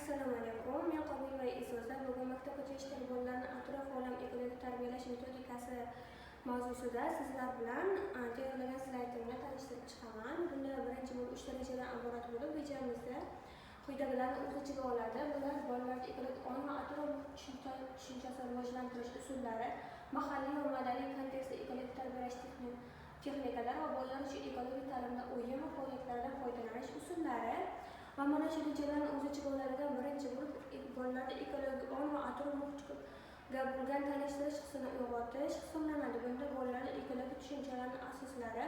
Assalomu alaykum. Men Qobilova Isoza. Bugun maktabgacha ishlar bolalarni atrof olam ekologik tarbiyalash metodikasi mavzusida sizlar bilan tayyorlagan slaydimni tanishtirib chiqaman. Bunda birinchi bo'lib 3 darajadan iborat bo'lib, rejamizda quyidagilarni o'z ichiga oladi. Bular bolalarda ekologik ong va atrof tushunchasini rivojlantirish usullari, mahalliy va madaniy kontekstda ekologik tarbiyalash texnikalari va bolalar uchun ekologik ta'limda o'yin va faoliyatlardan foydalanish usullari. Va mana shu rejalarni o'z ichiga oladigan birinchi bo'lib bolalarda ekologik ong va atrof muhitga bo'lgan tanishtirish hissini uyg'otish hisoblanadi. Bunda bolalarda ekologik tushunchalarning asoslari,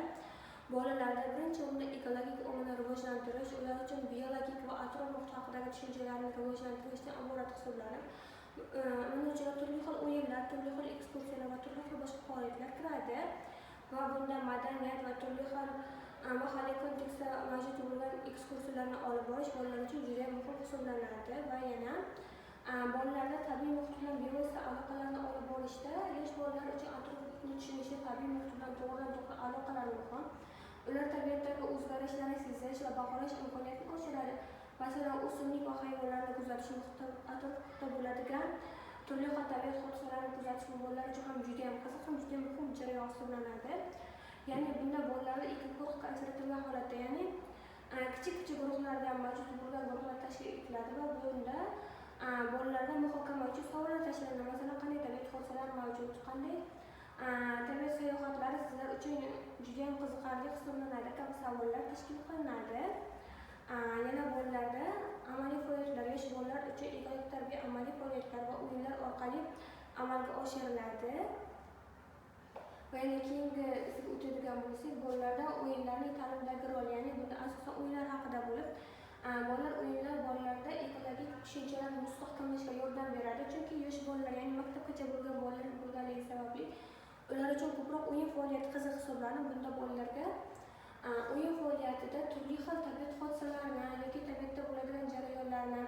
bolalarda birinchi o'rinda ekologik ongni rivojlantirish, ular uchun biologik va atrof muhit haqidagi tushunchalarni rivojlantirishdan iborat hisoblanib, uning ichiga turli xil o'yinlar, turli xil ekskursiyalar va turli xil boshqa faoliyatlar kiradi. Va bunda madaniyat va turli xil mahalliy kontekstda mavjud bo'lgan ekskursiyalarni olib borish bolalar uchun juda muhim hisoblanadi. Va yana bolalarda tabiiy muhit bilan bevosita aloqalarni olib borishda yosh bolalar uchun atrofni tushunishi, tabiiy muhit bilan to'g'ridan-to'g'ri aloqalar muhim. Ular tabiatdagi o'zgarishlarni sezish va baholash imkoniyatini oshiradi. Masalan, o'simlik va hayvonlarni kuzatish, atrofda bo'ladigan turli xil tabiat hodisalarini kuzatish bolalar uchun ham juda qiziq, ham juda muhim jarayon hisoblanadi. Ya'ni bunda bolalarni ikki guruhga ajratilgan holatda, ya'ni kichik guruhlardan mavjud bo'lgan guruhlar tashkil etiladi va bunda bolalarda muhokama uchun savollar tashlanadi. Masalan, qanday tabiat hodisalari mavjud, qanday tabiat sayohatlari sizlar uchun juda qiziqarli hisoblanadi kabi savollar tashkil qilinadi. Yana bolalarda amaliy faoliyatlar, yosh bolalar uchun ekologik tarbiya amaliy faoliyatlar va o'yinlar orqali amalga oshiriladi. Va yana keyingi o'tadigan bo'lsak, bolalarda o'yinlarning ta'limdagi roli, ya'ni bunda asosan o'yinlar haqida bo'lib, o'yinlar bolalarda ekologik tushunchalarni mustahkamlashga yordam beradi. Chunki yosh bolalar, ya'ni maktabgacha bo'lgan bolalar bo'lganligi sababli ular uchun ko'proq o'yin faoliyati qiziq hisoblanib, bunda bolalarga o'yin faoliyatida turli xil tabiat hodisalarini yoki tabiatda bo'ladigan jarayonlarni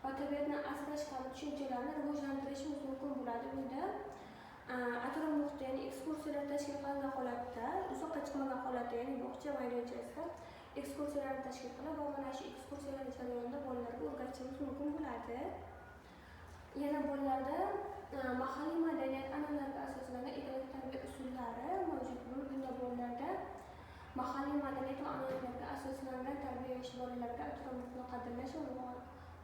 va tabiatni asrash kabi tushunchalarni rivojlantirishimiz mumkin bo'ladi. Bunda atrof muhitda, ya'ni ekskursiyalar tashkil qilingan holatda, uzoqqa chiqmagan holatda, ya'ni bog'cha maydonchasida ekskursiyalarni tashkil qilib va mana shu ekskursiyalar jarayonida bolalarga o'rgatishimiz mumkin bo'ladi. Yana bolalarda mahalliy madaniyat an'analarga asoslangan ekologik tarbiya usullari mavjud bo'lib, bunda bolalarda mahalliy madaniyat va an'analarga asoslangan tarbiya yosh bolalarga atrof muhitni qadrlash va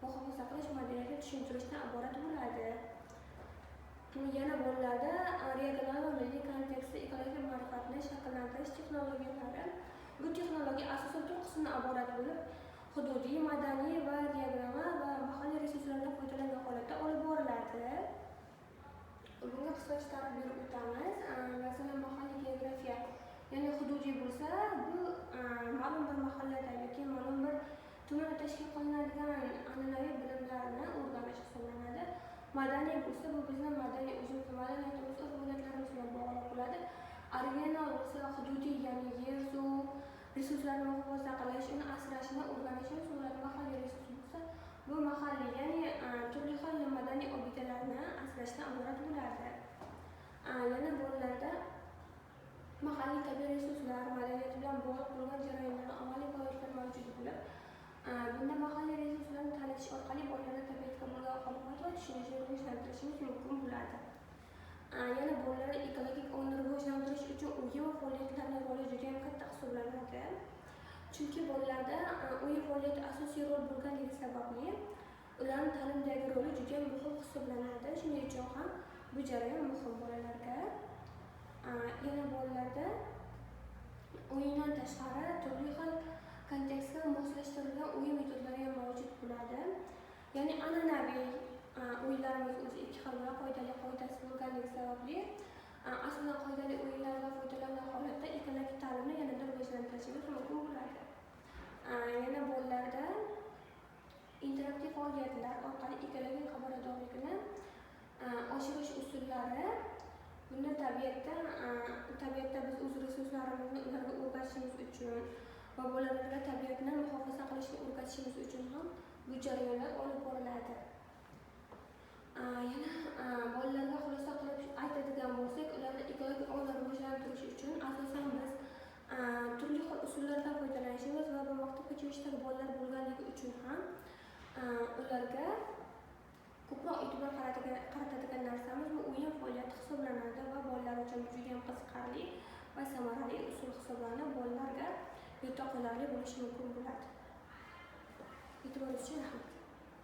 muhofaza qilish madaniyatini tushuntirishdan iborat bo'ladi. Yana bolalarda regional va milliy kontekstda ekologik ma'rifatni shakllantirish texnologiyalari. Bu texnologiya asosan 4 qismdan iborat bo'lib, hududiy, madaniy va regional va mahalliy resurslardan foydalangan holatda olib boriladi. Bunga qisqacha ta'rif berib o'tamiz. Masalan, mahalliy geografiya, ya'ni hududiy bo'lsa, bu ma'lum bir mahallada yoki ma'lum bir tumanda tashkil qilinadigan an'anaviy bilimlarni o'rganish hisoblanadi. Madaniy bo'lsa, bu bizning madaniy madaniyatimiz, urf-odatlarimiz bilan bog'liq bo'ladi. Regional bo'lsa, hududiy, ya'ni yer, suv resurslarini muhofaza qilish, uni asrashni o'rganishimiz bo'ladi. Mahalliy resurs bo'lsa, bu mahalliy, ya'ni turli xil madaniy obyektlarni asrashdan iborat bo'ladi. Yana bolalarda mahalliy tabiiy resurslar, madaniyat bilan bog'liq bo'lgan jarayonlar, amaliy faoliyatlar mavjud bo'lib, bunda mahalliy resurslarni tanitish orqali bolalarda tabiatga bo'lgan munosabat va tushunishni rivojlantirishimiz mumkin bo'ladi. Yana bolalarda ekologik ongni rivojlantirish uchun o'yin va faoliyatlarning roli juda ham katta hisoblanadi. Chunki bolalarda o'yin faoliyati asosiy rol bo'lganligi sababli ularning ta'limdagi roli juda ham muhim hisoblanadi. Shuning uchun ham bu jarayon muhim bolalarga. Yana bolalarda o'yindan tashqari turli xil kontekstga moslashtirilgan o'yin metodlari ham mavjud bo'ladi. Ya'ni an'anaviy o'yinlarimiz o'zi ikki xil va foydasi bo'lganligi sababli asosan qoidali o'yinlardan foydalangan holatda ekologik ta'limni yanada rivojlantirishimiz mumkin bo'ladi. Yana bolalarda interaktiv faoliyatlar orqali ekologik xabardorlikni oshirish usullari. Bunda tabiatda biz o'z resurslarimizni ularga o'rgatishimiz uchun va bolalarga tabiatni muhofaza qilishni o'rgatishimiz uchun ham bu jarayonlar olib boriladi. Yana bolalarga xulosa qilib aytadigan bo'lsak, ularda ekologik ongni rivojlantirish uchun asosan biz turli xil usullardan foydalanishimiz va bu maktabgacha yoshdagi bolalar bo'lganligi uchun ham ularga ko'proq e'tibor qaratadigan narsamiz bu o'yin faoliyati hisoblanadi va bolalar uchun juda ham qiziqarli va samarali usul hisoblanib bolalarga o'ta qo'llarli bo'lishi mumkin bo'ladi. E'tiboringiz uchun rahmat.